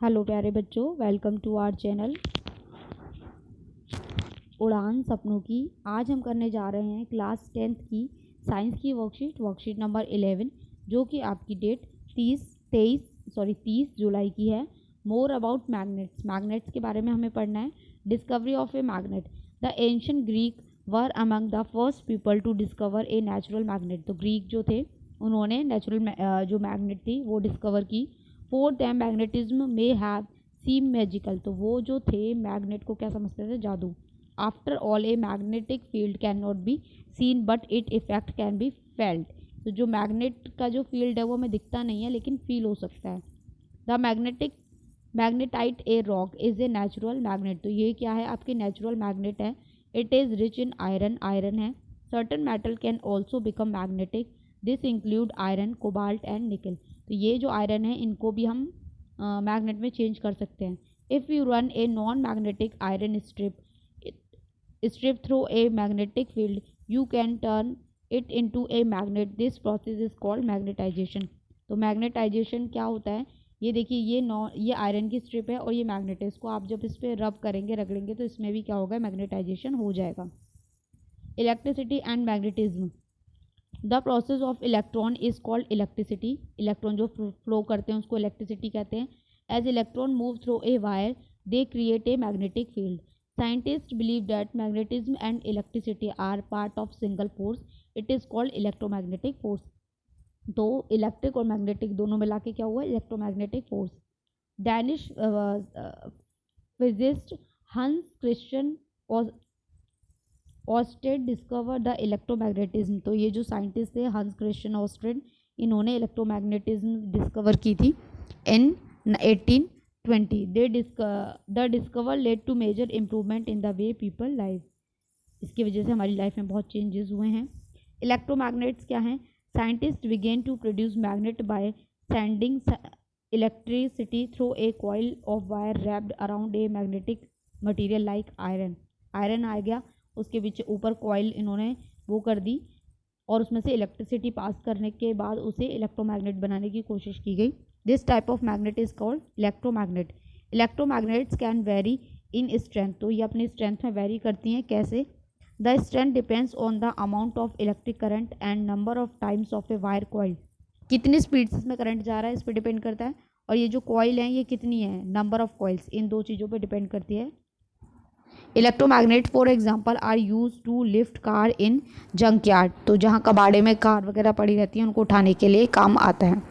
Hello प्यारे बच्चों, welcome to our channel उड़ान सपनों की। आज हम करने जा रहे हैं क्लास 10th की साइंस की वर्कशीट नंबर 11, जो कि आपकी डेट 30 जुलाई की है। मोर अबाउट मैग्नेट्स के बारे में हमें पढ़ना है। Discovery of a magnet. The ancient Greek were among the first people to discover a natural magnet. तो ग्रीक जो थे उन्होंने नेचुरल जो मैग्नेट थी वो डिस्कवर की। For them magnetism may have seem magical. तो वो जो थे मैग्नेट को क्या समझते थे? जादू। After all A magnetic field can not be seen but it effect can be felt. तो जो मैग्नेट का जो फील्ड है वो हमें दिखता नहीं है लेकिन फील हो सकता है। The magnetite a rock is a natural magnet. तो ये क्या है? आपकी नेचुरल मैग्नेट है। It is rich in iron है। Certain metal can also become magnetic. This include iron, cobalt and nickel. तो ये जो आयरन है इनको भी हम मैग्नेट में चेंज कर सकते हैं। If you run a non magnetic iron strip through a magnetic field, you can turn it into a magnet. This process is called magnetization. तो मैग्नेटाइजेशन क्या होता है? ये देखिए, ये आयरन की स्ट्रिप है और ये मैग्नेट है। इसको आप जब इस पर रब करेंगे, रगड़ेंगे, तो इसमें भी क्या होगा? मैग्नेटाइजेशन हो जाएगा। Electricity and magnetism. The process of electron is called electricity. Electron जो फ्लो करते हैं उसको इलेक्ट्रिसिटी कहते हैं। As electron move through a wire they create a magnetic field. Scientists believe that magnetism and electricity are part of single force. It is called electromagnetic force. तो electric और magnetic दोनों मिला के क्या हुआ? Electromagnetic force. डैनिश फिजिस्ट हंस Christian Oersted discover the electromagnetism. तो ये जो साइंटिस्ट थे हंस क्रिश्चियन ऑस्टेड, इन्होंने इलेक्ट्रोमैग्नेटिज्म डिस्कवर की थी इन 1820. The discover led to major improvement in the way people live. इसकी वजह से हमारी लाइफ में बहुत चेंजेस हुए हैं। इलेक्ट्रोमैग्नेट्स क्या हैं? Scientist began to produce magnet by sending electricity through a coil of wire wrapped around a magnetic material like iron. Iron आ गया, उसके पीछे ऊपर कॉइल इन्होंने वो कर दी और उसमें से इलेक्ट्रिसिटी पास करने के बाद उसे इलेक्ट्रोमैग्नेट बनाने की कोशिश की गई। This type of magnet is called electromagnet. Electromagnets can very in strength. तो ये अपनी स्ट्रेंथ में वेरी करती हैं। कैसे? The strength depends on the amount of electric current and number of times of a wire coil. कितनी speed से इसमें करंट जा रहा है इस पर डिपेंड करता है। और ये जो कॉइल है ये कितनी है? Number of coils. इन दो चीज़ों पर डिपेंड करती है। Electromagnet for example are use to lift car in junk yard. तो जहाँ कबाड़े में कार वगैरह पड़ी रहती है उनको उठाने के लिए काम आता है।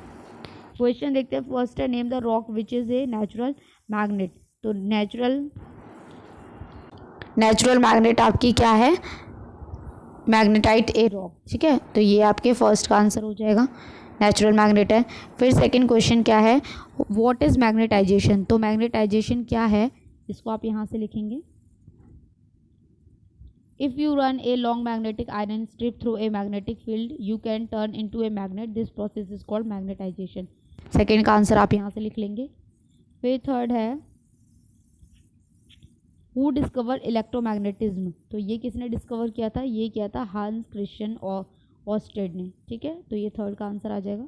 क्वेश्चन देखते हैं। फर्स्ट है name the rock which is a natural magnet. तो नेचुरल मैग्नेट आपकी क्या है? Magnetite a rock. ठीक है, तो ये आपके फर्स्ट का आंसर हो जाएगा, नेचुरल मैग्नेट है। फिर सेकंड क्वेश्चन क्या है? What is magnetisation. तो मैग्नेटाइजेशन क्या है इसको आप यहाँ से लिखेंगे। If you run a long magnetic iron strip through a magnetic field, you can turn into a magnet. This process is called magnetization. Second का आंसर आप यहाँ से लिख लेंगे। फिर थर्ड है हु डिस्कवर इलेक्ट्रोमैग्नेटिज्म। तो ये किसने डिस्कवर किया था? ये किया था हंस क्रिश्चियन ऑस्टेड ने। ठीक है, तो ये थर्ड का आंसर आ जाएगा।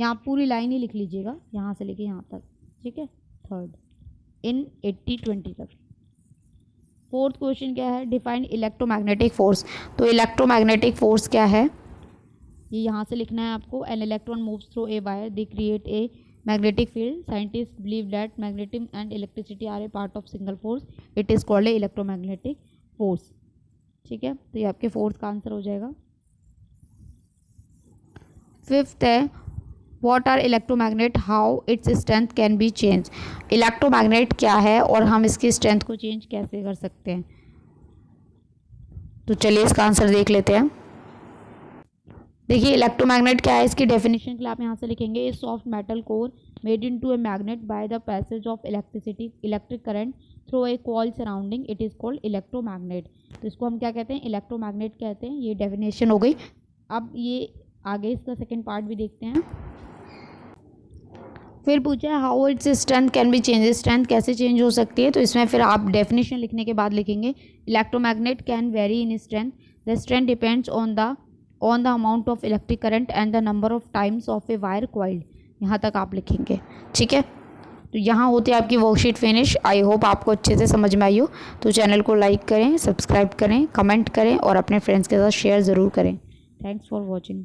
यहाँ पूरी लाइन ही लिख लीजिएगा, यहाँ से लेके यहाँ तक। ठीक है, थर्ड इन 80-20 तक। फोर्थ क्वेश्चन क्या है? Define electromagnetic force. तो इलेक्ट्रोमैग्नेटिक फोर्स क्या है ये यहाँ से लिखना है आपको। An electron moves through a wire they create a magnetic field. Scientist believe that magnetism and electricity are a part of single force. It is called a electromagnetic force. ठीक है, तो ये आपके फोर्थ का आंसर हो जाएगा। Fifth है what are electromagnet, how its strength can be change. Electromagnet क्या है और हम इसकी स्ट्रेंथ को चेंज कैसे कर सकते हैं? तो चलिए इसका आंसर देख लेते हैं। देखिए इलेक्ट्रोमैग्नेट क्या है, इसकी डेफिनेशन के लिए आप यहाँ से लिखेंगे। ए soft metal core made into a magnet by the passage of electric current through a coil surrounding, it is called electromagnet. तो इसको हम क्या कहते हैं? इलेक्ट्रोमैग्नेट कहते हैं। ये डेफिनेशन हो गई। अब ये आगे इसका सेकेंड पार्ट भी देखते हैं। फिर पूछा है how its strength can be change. Strength कैसे चेंज हो सकती है? तो इसमें फिर आप डेफिनेशन लिखने के बाद लिखेंगे electromagnet can very in strength. The strength depends on the amount of electric current and the number of times of a wire coiled. यहाँ तक आप लिखेंगे। ठीक है, तो यहाँ होते आपकी वर्कशीट फिनिश। आई होप आपको अच्छे से समझ में आई हो। तो चैनल को लाइक करें, सब्सक्राइब करें, कमेंट करें और अपने फ्रेंड्स के साथ शेयर ज़रूर करें। Thanks for watching.